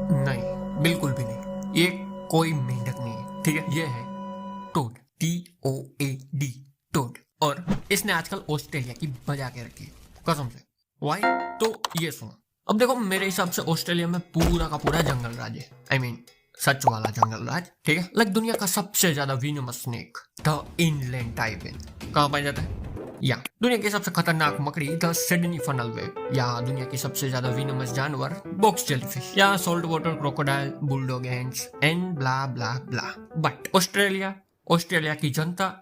नहीं, बिल्कुल भी नहीं। ये कोई मेंढक नहीं है, ठीक है। ये है टोड, TOAD, टोड। और इसने आजकल ऑस्ट्रेलिया की बजा के रखी है, कसम से। वाई? तो ये सुनो। अब देखो, मेरे हिसाब से ऑस्ट्रेलिया में पूरा का पूरा जंगल राज है। आई मीन सच वाला जंगल राज, ठीक है। लाइक दुनिया का सबसे ज्यादा विनोमस स्नेक द इनलैंड टाइपिन कहाँ पाया जाता है? या दुनिया की सबसे खतरनाक मकड़ी द सिडनी फनल वेब, या दुनिया की सबसे ज्यादा विनोमस जानवर बॉक्स जेलीफिश, या salt water crocodile, bulldog ends and blah blah blah. But Australia, Australia की जनता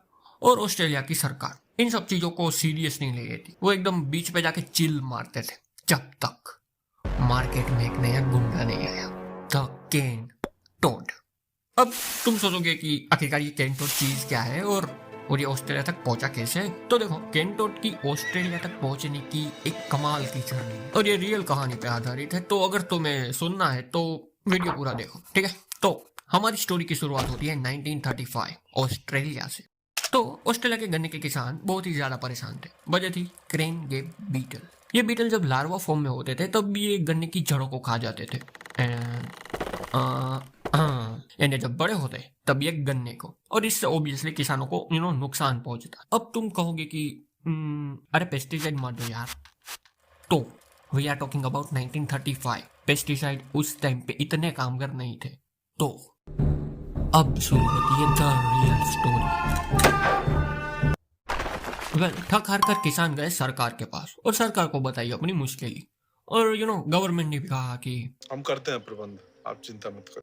और ऑस्ट्रेलिया की सरकार इन सब चीजों को सीरियस नहीं ले थी। वो एकदम बीच पे जाके चिल मारते थे जब तक मार्केट में एक नया गुंडा नहीं आया, द केन टोड। अब तुम सोचोगे कि आखिरकार ये केन टोड चीज क्या है और ये ऑस्ट्रेलिया तक पहुंचा कैसे? तो देखो, केन टोड की ऑस्ट्रेलिया तक पहुंचने की एक कमाल की जर्नी है और ये रियल कहानी पे आधारित है। तो अगर तुम्हें सुनना है तो वीडियो पूरा देखो, ठीक है। तो हमारी स्टोरी की शुरुआत होती है 1935 ऑस्ट्रेलिया से। तो ऑस्ट्रेलिया के गन्ने के किसान बहुत ही ज्यादा परेशान थे। वजह थी क्रेन गेप बीटल। ये बीटल जब लार्वा फॉर्म में होते थे तब ये गन्ने की जड़ों को खा जाते थे। एंड जब बड़े होते तब ये गन्ने को, और इससे ऑब्वियसली किसानों को नुकसान पहुंचता। अब तुम कहोगे कि अरे पेस्टिसाइड मार दो यार। तो we are talking about 1935। Pesticide उस टाइम पे इतने कामगार नहीं थे। तो अब शुरू होती है द रियल स्टोरी। वेल, थक हार कर किसान गए सरकार के पास और सरकार को बताई अपनी मुश्किल। और गवर्नमेंट ने भी कहा कि हम करते हैं प्रबंध, आप चिंता मत करो।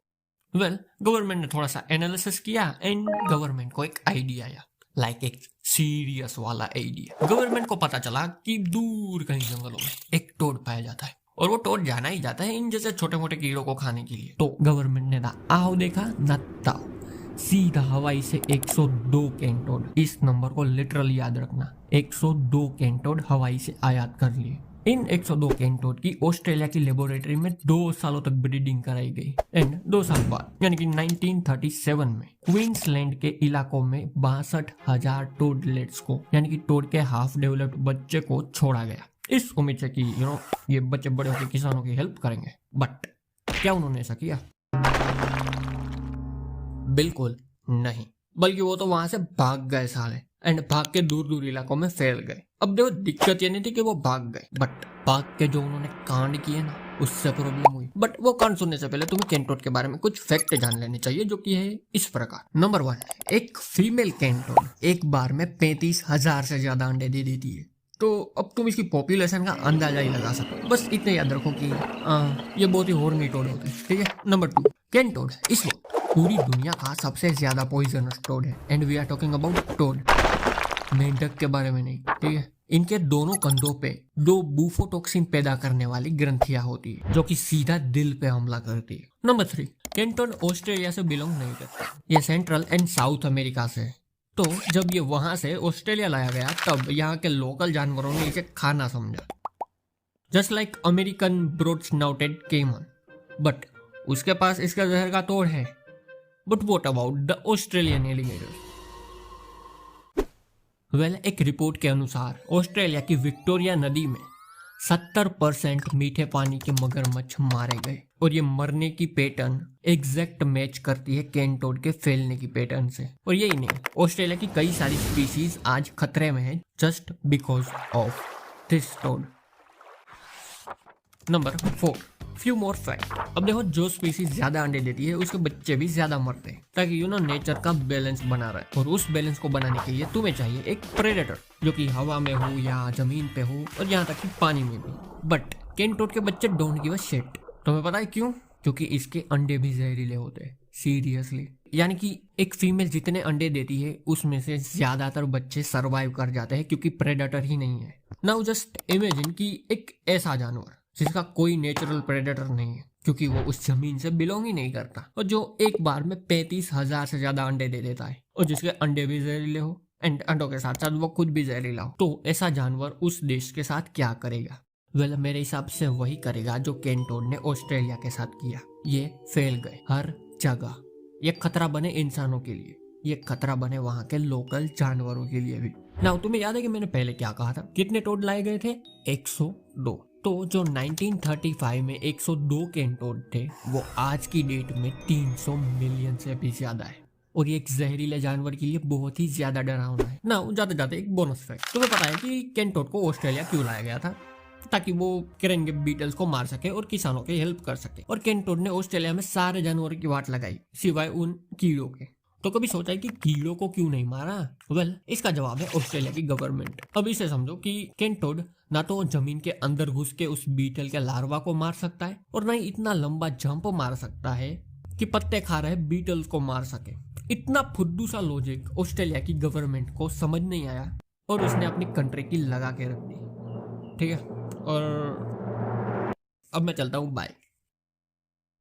वेल, गवर्नमेंट ने थोड़ा सा एनालिसिस किया एंड गवर्नमेंट को एक आइडिया आया, लाइक एक सीरियस वाला आइडिया। गवर्नमेंट को पता चला कि दूर कहीं जंगलों में एक टोड पाया जाता है और वो टोड जाना ही जाता है इन जैसे छोटे मोटे कीड़ों को खाने के लिए। तो गवर्नमेंट ने ना आओ देखा ना ताओ, सीधा हवाई से 102 केन टोड, इस नंबर को लिटरली याद रखना, 102 केन टोड हवाई से आयात कर लिए। इन 102 केन टोड की ऑस्ट्रेलिया की लेबोरेटरी में 2 सालों तक ब्रीडिंग कराई गई एंड 2 साल बाद यानी कि 1937 में क्वींसलैंड के इलाकों में 62,000 टोडलेट्स को यानी कि टोड के हाफ डेवलप्ड बच्चे को छोड़ा गया, इस उम्मीद से कि ये बच्चे बड़े होकर किसानों की हेल्प करेंगे। बट क्या उन्होंने ऐसा किया? बिल्कुल नहीं, बल्कि वो तो वहां से भाग गए साले एंड भाग के दूर दूर इलाकों में फैल गए। अब देखो, दिक्कत ये नहीं थी कि वो भाग गए, बट भाग के जो उन्होंने कांड किए ना उससे प्रॉब्लम हुई। बट वो कांड सुनने से पहले तुम्हें केन टोड के बारे में कुछ फैक्ट जान लेने चाहिए, जो कि है इस प्रकार। नंबर 1, एक फीमेल केन टोड एक बार में 35,000 से ज्यादा अंडे दे देती है। तो अब तुम इसकी पॉपुलेशन का अंदाजा ही लगा सको। बस इतने याद रखो कि ये बहुत ही हॉर्नी टोड होते हैं, ठीक है। नंबर 2, केन टोड इस वक्त पूरी दुनिया का सबसे ज्यादा पॉइजनस टोड है and we are talking about toad, मेंढक के बारे में नहीं, ठीक है। इनके दोनों कंधों पे 2 बूफोटॉक्सिन पैदा करने वाली ग्रंथियां होती है जो कि सीधा दिल पे हमला करती है। नंबर 3, केन टोड ऑस्ट्रेलिया से बिलोंग नहीं करता, ये सेंट्रल एंड साउथ अमेरिका से। तो जब ये वहां से ऑस्ट्रेलिया लाया गया तब यहाँ के लोकल जानवरों ने इसे खाना समझा, just like American broad snouted caiman. But उसके पास इसका जहर का तोड़ है। But what about the Australian alligator? Well, एक रिपोर्ट के अनुसार ऑस्ट्रेलिया की विक्टोरिया नदी में 70% मीठे पानी के मगरमच्छ मारे गए और ये मरने की पैटर्न एग्जैक्ट मैच करती है केन टोड के फैलने की पैटर्न से। और यही नहीं, ऑस्ट्रेलिया की कई सारी स्पीसीज आज खतरे में है just because of this toad. Number 4, few more fact. अब देखो, जो स्पीसीज ज्यादा अंडे देती है उसके बच्चे भी ज्यादा मरते हैं, ताकि नेचर का बैलेंस बना रहे। और उस बैलेंस को बनाने के लिए तुम्हें चाहिए एक प्रेडेटर जो कि हवा में हो या जमीन पे हो और यहाँ तक कि पानी में भी। बट केन टोड के बच्चे डोंट गिव अ शिट। तुम्हें पता है क्यों? क्योंकि इसके अंडे भी जहरीले होते हैं, सीरियसली। यानी कि एक फीमेल जितने अंडे देती है उसमें से ज्यादातर बच्चे सरवाइव कर जाते हैं क्योंकि प्रेडेटर ही नहीं है। नाउ जस्ट इमेजिन कि एक ऐसा जानवर जिसका कोई नेचुरल प्रेडेटर नहीं है क्योंकि वो उस जमीन से बिलोंग ही नहीं करता, और जो एक बार में 35,000 से ज्यादा अंडे दे देता है और जिसके अंडे भी जहरीले हो एंड अंडों के साथ साथ वो खुद भी जहरीला हो। तो ऐसा जानवर उस देश के साथ क्या करेगा? वेल, मेरे हिसाब से वही करेगा जो केन टोड ने ऑस्ट्रेलिया के साथ किया। ये फैल गए हर जगह। ये खतरा बने इंसानों के लिए, ये खतरा बने वहां के लोकल जानवरों के लिए भी। नाउ तुम्हें याद है कि मैंने पहले क्या कहा था? कितने टोड लाए गए थे? 102। तो जो 1935 में 102 कैंटोड थे वो आज की डेट में 300 मिलियन से भी ज्यादा है। और ये एक जहरीले जानवर के लिए बहुत ही ज्यादा डरावना है ना। जाते जाते एक बोनस फैक्ट, तुम्हें पता है कि कैंटोड को ऑस्ट्रेलिया क्यों लाया गया था? ताकि वो केरेंगे बीटल्स को मार सके और किसानों की हेल्प कर सके। और कैंटोड ने ऑस्ट्रेलिया में सारे जानवरों की वाट लगाई सिवाय उन कीड़ों के। तो कभी सोचा है कि कीड़ों को क्यों नहीं मारा? वेल, इसका जवाब है ऑस्ट्रेलिया की गवर्नमेंट। अब इसे समझो कि कैंटोड ना तो जमीन के अंदर घुस के उस बीटल के लार्वा को मार सकता है और ना ही इतना लंबा जंप मार सकता है कि पत्ते खा रहे बीटल्स को मार सके। इतना फुद्दू सा लॉजिक ऑस्ट्रेलिया की गवर्नमेंट को समझ नहीं आया और उसने अपनी कंट्री की लगा के रख दी। ठीक है, और अब मैं चलता हूँ, बाय।